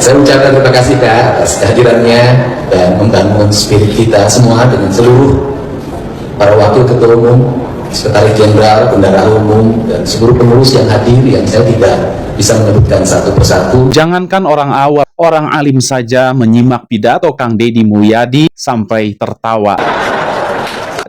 Saya ucapkan terima kasih Kak atas kehadirannya dan membangun spirit kita semua dengan seluruh para wakil ketua umum, sekretaris jenderal, bendahara umum, dan seluruh pengurus yang hadir yang saya tidak bisa menyebutkan satu persatu. Jangankan orang awam, orang alim saja menyimak pidato Kang Deddy Mulyadi sampai tertawa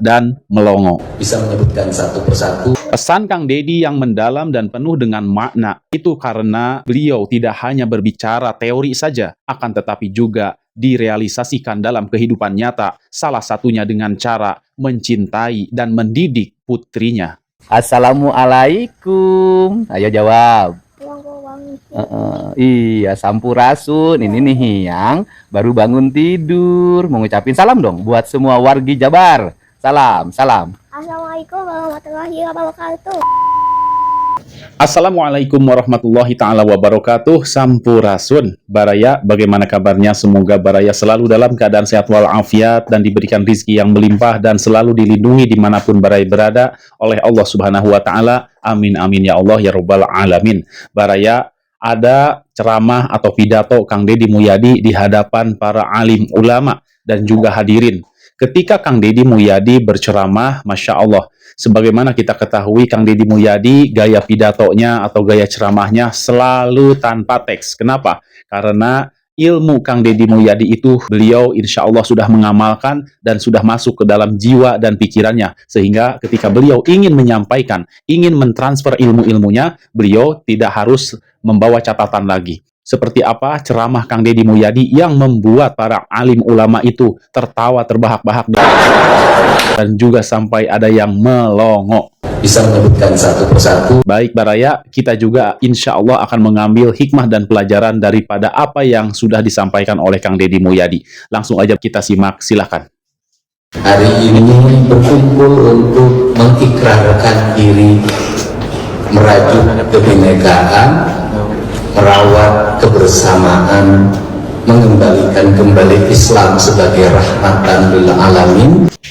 dan melongo. Bisa menyebutkan satu persatu. Pesan Kang Deddy yang mendalam dan penuh dengan makna itu karena beliau tidak hanya berbicara teori saja, akan tetapi juga direalisasikan dalam kehidupan nyata, salah satunya dengan cara mencintai dan mendidik putrinya. Assalamualaikum, ayo jawab. Iya, sampurasun. Ini nih yang baru bangun tidur, mau ngucapin salam dong buat semua wargi Jabar. Salam. Assalamualaikum warahmatullahi wabarakatuh. Assalamualaikum warahmatullahi ta'ala wabarakatuh. Sampurasun. Baraya, bagaimana kabarnya? Semoga Baraya selalu dalam keadaan sehat walafiat dan diberikan rizki yang melimpah dan selalu dilindungi dimanapun Baraya berada oleh Allah Subhanahu wa ta'ala. Amin amin ya Allah ya Rabbal alamin. Baraya, ada ceramah atau pidato Kang Deddy Mulyadi di hadapan para alim ulama dan juga hadirin. Ketika Kang Deddy Mulyadi berceramah, Masya Allah, sebagaimana kita ketahui Kang Deddy Mulyadi, gaya pidatonya atau gaya ceramahnya selalu tanpa teks. Kenapa? Karena ilmu Kang Deddy Mulyadi itu beliau insya Allah sudah mengamalkan dan sudah masuk ke dalam jiwa dan pikirannya. Sehingga ketika beliau ingin menyampaikan, ingin mentransfer ilmu-ilmunya, beliau tidak harus membawa catatan lagi. Seperti apa ceramah Kang Deddy Mulyadi yang membuat para alim ulama itu tertawa terbahak-bahak dan juga sampai ada yang melongo. Bisa menyebutkan satu persatu. Baik Baraya, kita juga insya Allah akan mengambil hikmah dan pelajaran daripada apa yang sudah disampaikan oleh Kang Deddy Mulyadi. Langsung aja kita simak, silakan. Hari ini berkumpul untuk mengikrarkan diri, merajut kebinekaan, merawat kebersamaan, mengembalikan kembali Islam sebagai rahmatan lil alamin.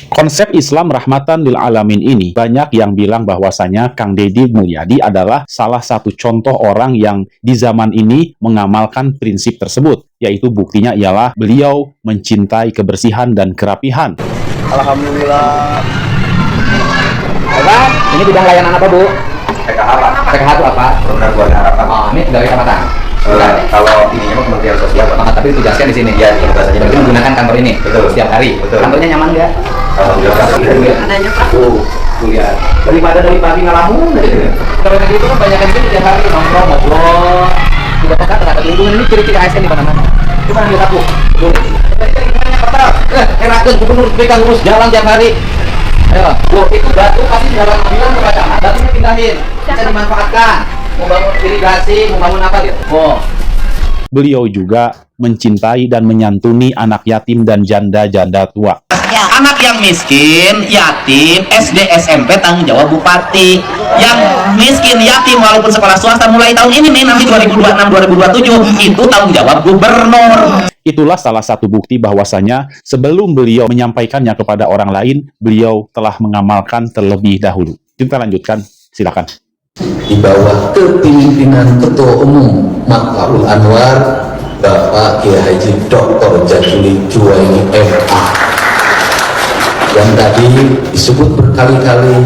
Konsep Islam rahmatan lil alamin ini banyak yang bilang bahwasanya Kang Deddy Mulyadi adalah salah satu contoh orang yang di zaman ini mengamalkan prinsip tersebut, yaitu buktinya ialah beliau mencintai kebersihan dan kerapihan. Alhamdulillah. Bapak, ini bidang layanan apa, Bu? PKH Pak. PKH itu apa? Program Keluarga Harapan. Oh, ini dari kecamatan. Kalau ininya mah Kementerian Sosial Pak. Tapi ditugaskan di sini. Ya, tugas saja. Berarti menggunakan kantor ini. Betul. Setiap hari. Betul. Kantornya nyaman nggak? Alhamdulillah. Adanya Pak. Lihat. Daripada dari pagi ngelamun aja. Kalau kayak gitu kan banyak yang gitu tiap hari nongkrong ngobrol. Tidak pekat terhadap lingkungan, ini ciri-ciri ASN di mana-mana. Coba lihat aku. Gimana Pak? Enakan gubernur berikan urus jalan tiap hari. Ayo, Bu, itu batu pasti jalan bilang ke Camat, batunya pindahin, bisa dimanfaatkan. Mau bangun irigasi, mau bangun apa gitu. Oh. Beliau juga mencintai dan menyantuni anak yatim dan janda-janda tua. Anak yang miskin, yatim, SD, SMP tanggung jawab bupati. Yang miskin, yatim walaupun sekolah swasta mulai tahun ini nih nanti 2026-2027 itu tanggung jawab gubernur. Itulah salah satu bukti bahwasanya sebelum beliau menyampaikannya kepada orang lain, beliau telah mengamalkan terlebih dahulu. Kita lanjutkan, silakan. Di bawah kepemimpinan Ketua Umum Matlabul Anwar, Bapak Kiai Haji Dr. Jazuli Juwaini MA, yang tadi disebut berkali-kali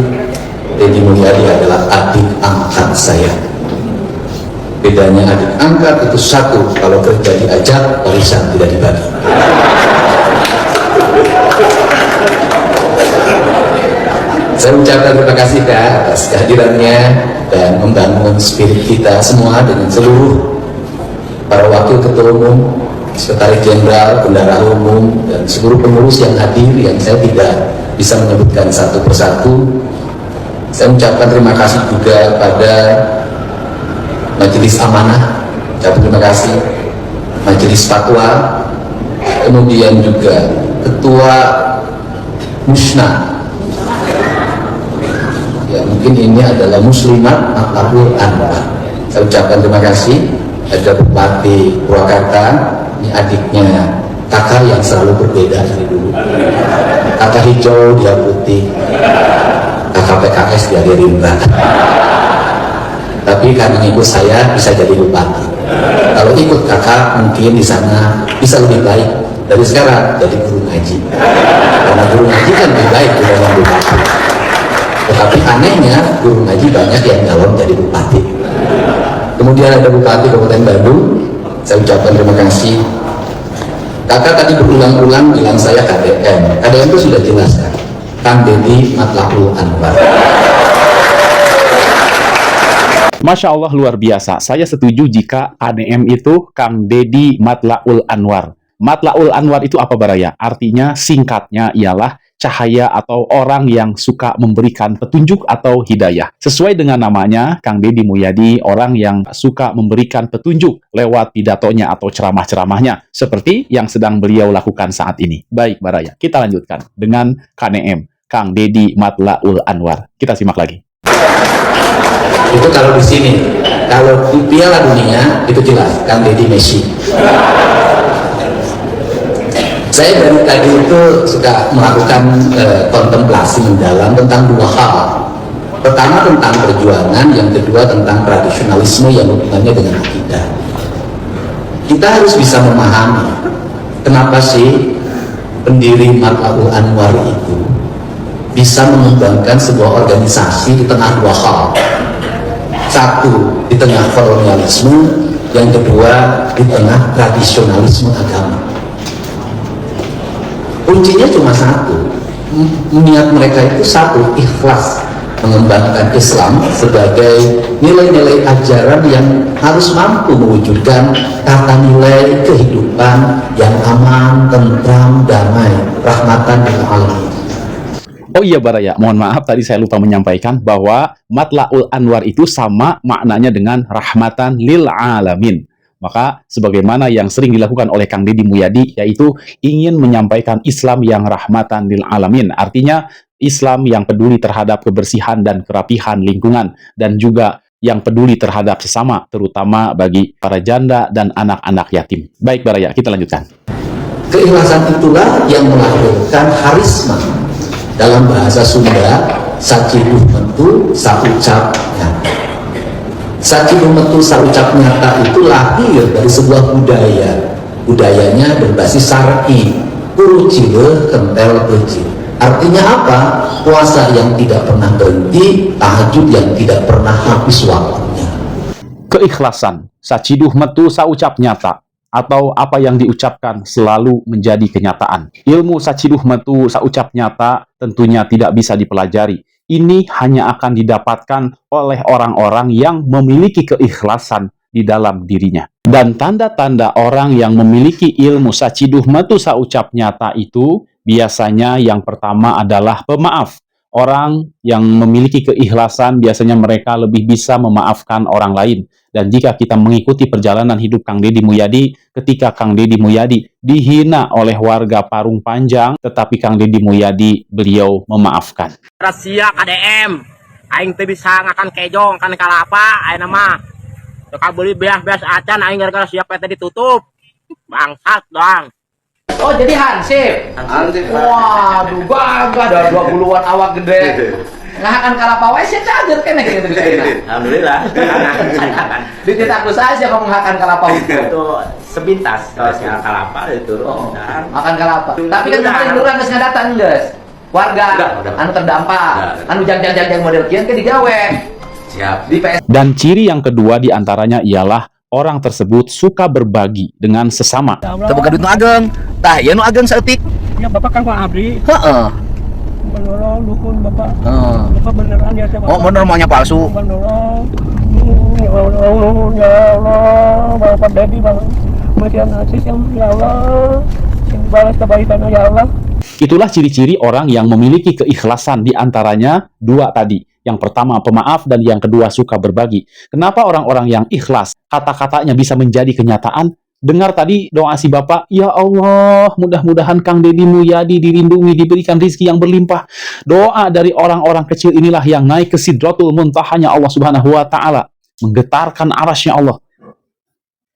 Deddy Mulyadi adalah adik angkat saya. Bedanya adik angkat itu satu, kalau kerja diajak, warisan tidak dibagi. Saya ucapkan terima kasih Kak atas kehadirannya dan membangun spirit kita semua dengan seluruh para wakil ketua umum, sekretaris jenderal, bendahara umum, dan seluruh pengurus yang hadir yang saya tidak bisa menyebutkan satu persatu. Saya ucapkan terima kasih juga pada Majelis Amanah, ucapkan terima kasih, Majelis Fatwa, kemudian juga Ketua Musna. Ya, mungkin ini adalah Muslimat Matlabul Anwar. Saya ucapkan terima kasih. Ada Bupati Purwakarta, ini adiknya kakak yang selalu berbeda dari dulu. Kakak hijau, dia putih. Kakak PKS, dia Gerindra. Tapi karena ikut saya bisa jadi bupati. Kalau ikut kakak mungkin di sana bisa lebih baik dari sekarang jadi guru ngaji. Karena guru ngaji kan lebih baik dibanding bupati. Tetapi anehnya guru ngaji banyak yang calon jadi bupati. Kemudian ada Bupati Kabupaten Bandung, saya ucapkan terima kasih. Kakak tadi berulang-ulang bilang saya KDM. KDM itu sudah jelas kan, Kang Deddy Matlaqul Anwar. Masya Allah, luar biasa. Saya setuju jika KDM itu Kang Deddy Matlaqul Anwar. Matlaqul Anwar itu apa Baraya? Artinya singkatnya ialah cahaya atau orang yang suka memberikan petunjuk atau hidayah. Sesuai dengan namanya, Kang Deddy Mulyadi orang yang suka memberikan petunjuk lewat pidatonya atau ceramah-ceramahnya, seperti yang sedang beliau lakukan saat ini. Baik Baraya, kita lanjutkan dengan KDM, Kang Deddy Matlaqul Anwar. Kita simak lagi. Itu kalau di sini. Kalau di Piala Dunia itu jelas Kang Deddy Messi. Saya dari tadi itu suka melakukan kontemplasi mendalam tentang dua hal. Pertama tentang perjuangan, yang kedua tentang tradisionalisme yang hubungannya dengan akidah. Kita harus bisa memahami kenapa sih pendiri Matlaqul Anwar itu bisa mengembangkan sebuah organisasi di tengah dua hal. Satu, di tengah kolonialisme, yang kedua di tengah tradisionalisme agama. Kuncinya cuma satu, niat mereka itu satu, ikhlas mengembangkan Islam sebagai nilai-nilai ajaran yang harus mampu mewujudkan tata nilai kehidupan yang aman, tentram, damai, rahmatan lil alamin. Oh iya Baraya, mohon maaf tadi saya lupa menyampaikan bahwa Matlaqul Anwar itu sama maknanya dengan rahmatan lil alamin. Maka sebagaimana yang sering dilakukan oleh Kang Deddy Mulyadi, yaitu ingin menyampaikan Islam yang rahmatan lil alamin. Artinya Islam yang peduli terhadap kebersihan dan kerapihan lingkungan, dan juga yang peduli terhadap sesama, terutama bagi para janda dan anak-anak yatim. Baik Baraya, kita lanjutkan. Keikhlasan itulah yang melahirkan harisma. Dalam bahasa Sunda, saciduh mentu saucap nyata. Saciduh mentu saucap nyata itu lahir dari sebuah budaya. Budayanya berbasis syar'i, kuruh cileuh kentel beucil. Artinya apa? Puasa yang tidak pernah berhenti, tahajud yang tidak pernah habis waktunya. Keikhlasan, saciduh metu saucap nyata, atau apa yang diucapkan selalu menjadi kenyataan. Ilmu saciduh metu saucap nyata tentunya tidak bisa dipelajari. Ini hanya akan didapatkan oleh orang-orang yang memiliki keikhlasan di dalam dirinya. Dan tanda-tanda orang yang memiliki ilmu saciduh metu saucap nyata itu biasanya yang pertama adalah pemaaf. Orang yang memiliki keikhlasan biasanya mereka lebih bisa memaafkan orang lain. Dan jika kita mengikuti perjalanan hidup Kang Deddy Mulyadi, ketika Kang Deddy Mulyadi dihina oleh warga Parung Panjang, tetapi Kang Deddy Mulyadi beliau memaafkan. Rahasia KDM, aing teh bisa ngakan kejong, kan kalapa, aing nama. Teka beli beas-beas acan, aing gara-gara siap teh ditutup. Bangsat doang. Oh jadi hansip. Waduh bangga dah 20-an awak gede. Ngahakan kalapa wae sih cager kene gitu. Alhamdulillah. Dicetak usaha sih kamu ngahakan kalapa Itu sepintas kalau siang kalapa itu. Makan kalapa. Tapi kan kemarin lurah geus ngadatang geus. Warga anu terdampak, anu jang-jang model kieu ke digawe. Siap. Di PS. Dan ciri yang kedua diantaranya ialah orang tersebut suka berbagi dengan sesama. Teu duit nu ageng. Tah, ieu nu ageng saeutik. Ya Bapak kan Pak Abdi, Heeh. menolong dukun Bapak. Heeh. Bapak beneran ya Bapak. Oh, bener maunya palsu. Menolong. Ya Allah, ya Allah, Bapak Deddy Bang. Masih ngasih ya Allah. Balas kebaikannya ya Allah. Itulah ciri-ciri orang yang memiliki keikhlasan, diantaranya dua tadi. Yang pertama pemaaf dan yang kedua suka berbagi. Kenapa orang-orang yang ikhlas kata-katanya bisa menjadi kenyataan? Dengar tadi doa si Bapak, ya Allah, mudah-mudahan Kang Deddy Mulyadi dilindungi, diberikan rizki yang berlimpah. Doa dari orang-orang kecil inilah yang naik ke Sidratul Muntahanya Allah Subhanahu wa Ta'ala, menggetarkan arasy Allah.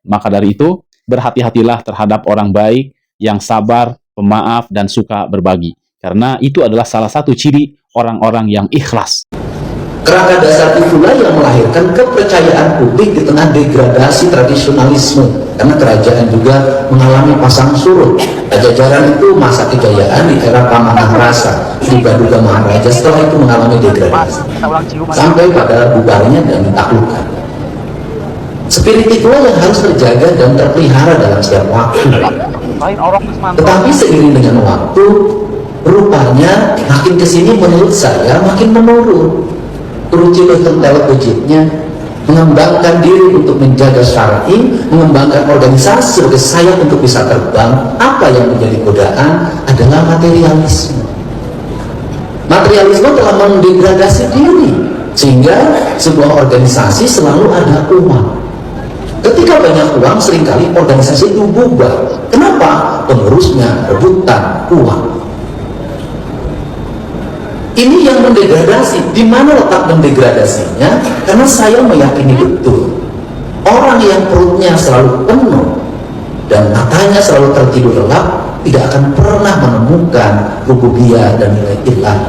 Maka dari itu, berhati-hatilah terhadap orang baik yang sabar, pemaaf, dan suka berbagi. Karena itu adalah salah satu ciri orang-orang yang ikhlas. Kerangka dasar itulah yang melahirkan kepercayaan publik di tengah degradasi tradisionalisme, karena kerajaan juga mengalami pasang surut. Pajajaran itu masa kejayaan di era Pamanah Rasa, Baduga Maharaja, setelah itu mengalami degradasi sampai pada bubarnya dan ditaklukkan. Spirit itulah yang harus terjaga dan terpelihara dalam setiap waktu. Tetapi seiring dengan waktu, rupanya makin kesini menurut saya makin menurun. Teruji kentel wujudnya, mengembangkan diri untuk menjaga syar'i, mengembangkan organisasi sebagai sayap untuk bisa terbang. Apa yang menjadi godaan adalah materialisme. Materialisme telah mendegradasi diri, sehingga sebuah organisasi selalu ada uang. Ketika banyak uang, seringkali organisasi itu bubar. Kenapa? Pengurusnya rebutan uang. Ini yang mendegradasi. Di mana letak mendegradasinya? Karena saya meyakini betul, orang yang perutnya selalu penuh dan matanya selalu tertidur lelap tidak akan pernah menemukan rububiyah dan nilai ilah.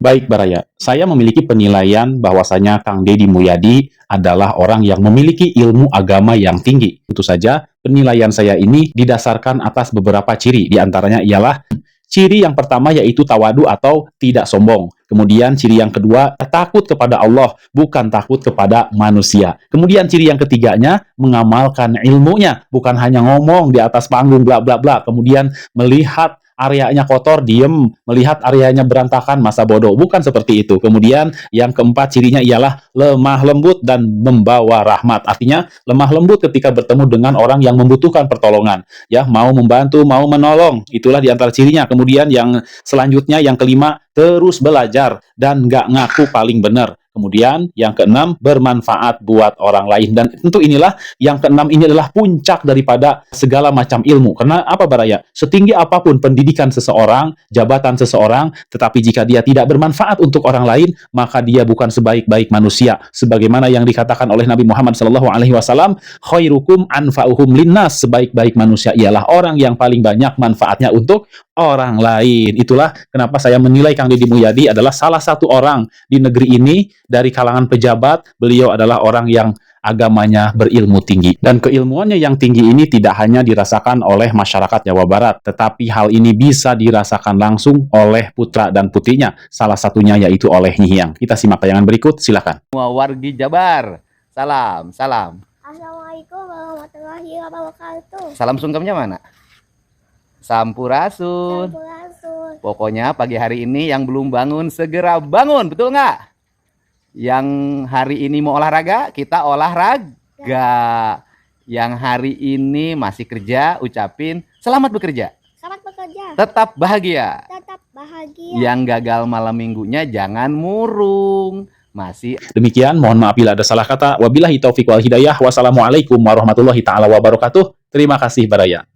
Baik Baraya, saya memiliki penilaian bahwasanya Kang Deddy Mulyadi adalah orang yang memiliki ilmu agama yang tinggi. Tentu saja penilaian saya ini didasarkan atas beberapa ciri. Di antaranya ialah ciri yang pertama yaitu tawadu atau tidak sombong. Kemudian ciri yang kedua, takut kepada Allah, bukan takut kepada manusia. Kemudian ciri yang ketiganya, mengamalkan ilmunya, bukan hanya ngomong di atas panggung bla bla bla. Kemudian melihat areanya kotor, diem, melihat areanya berantakan, masa bodoh. Bukan seperti itu. Kemudian yang keempat cirinya ialah lemah lembut dan membawa rahmat. Artinya lemah lembut ketika bertemu dengan orang yang membutuhkan pertolongan. Ya, mau membantu, mau menolong. Itulah di antara cirinya. Kemudian yang selanjutnya, yang kelima, terus belajar dan nggak ngaku paling benar. Kemudian yang keenam, bermanfaat buat orang lain. Dan tentu inilah, yang keenam ini adalah puncak daripada segala macam ilmu. Karena apa Baraya? Setinggi apapun pendidikan seseorang, jabatan seseorang, tetapi jika dia tidak bermanfaat untuk orang lain, maka dia bukan sebaik-baik manusia. Sebagaimana yang dikatakan oleh Nabi Muhammad SAW, khairukum anfa'uhum linnas, sebaik-baik manusia ialah orang yang paling banyak manfaatnya untuk orang lain. Itulah kenapa saya menilai Kang Deddy Mulyadi adalah salah satu orang di negeri ini dari kalangan pejabat. Beliau adalah orang yang agamanya berilmu tinggi. Dan keilmuannya yang tinggi ini tidak hanya dirasakan oleh masyarakat Jawa Barat, tetapi hal ini bisa dirasakan langsung oleh putra dan putrinya. Salah satunya yaitu oleh Nyi Hyang. Kita simak tayangan berikut, silakan. Wargi Jabar, salam, salam. Assalamualaikum warahmatullahi wabarakatuh. Salam sungkemnya mana? Sampurasun. Sampurasun. Pokoknya pagi hari ini yang belum bangun segera bangun, betul nggak? Yang hari ini mau olahraga, kita olahraga. Yang hari ini masih kerja, ucapin selamat bekerja. Selamat bekerja. Tetap bahagia. Tetap bahagia. Yang gagal malam minggunya jangan murung. Masih. Demikian, mohon maaf bila ada salah kata. Wabillahi taufiq wal hidayah. Wassalamualaikum warahmatullahi taala wabarakatuh. Terima kasih Baraya.